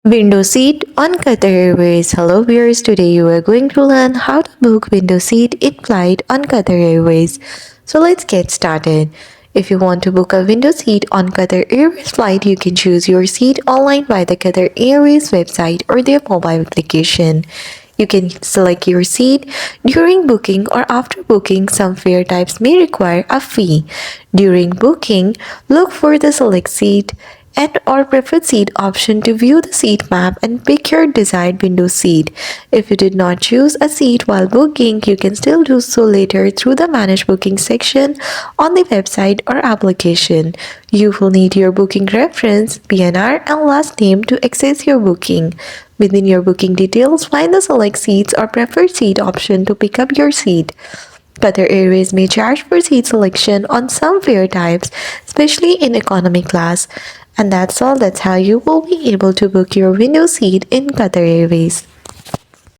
Window seat on Qatar Airways. Hello viewers, today you are going to learn how to book window seat in flight on Qatar Airways. So let's get started. If you want to book a window seat on Qatar Airways flight, you can choose your seat online via the Qatar Airways website or their mobile application. You can select your seat during booking or after booking. Some fare types may require a fee. During booking, look for the select seat and or preferred seat option to view the seat map and pick your desired window seat. If you did not choose a seat while booking, you can still do so later through the manage booking section on the website or application. You will need your booking reference, PNR and last name to access your booking. Within your booking details, find the select seats or preferred seat option to pick up your seat. Qatar Airways may charge for seat selection on some fare types, especially in economy class. And that's all. That's how you will be able to book your window seat in Qatar Airways.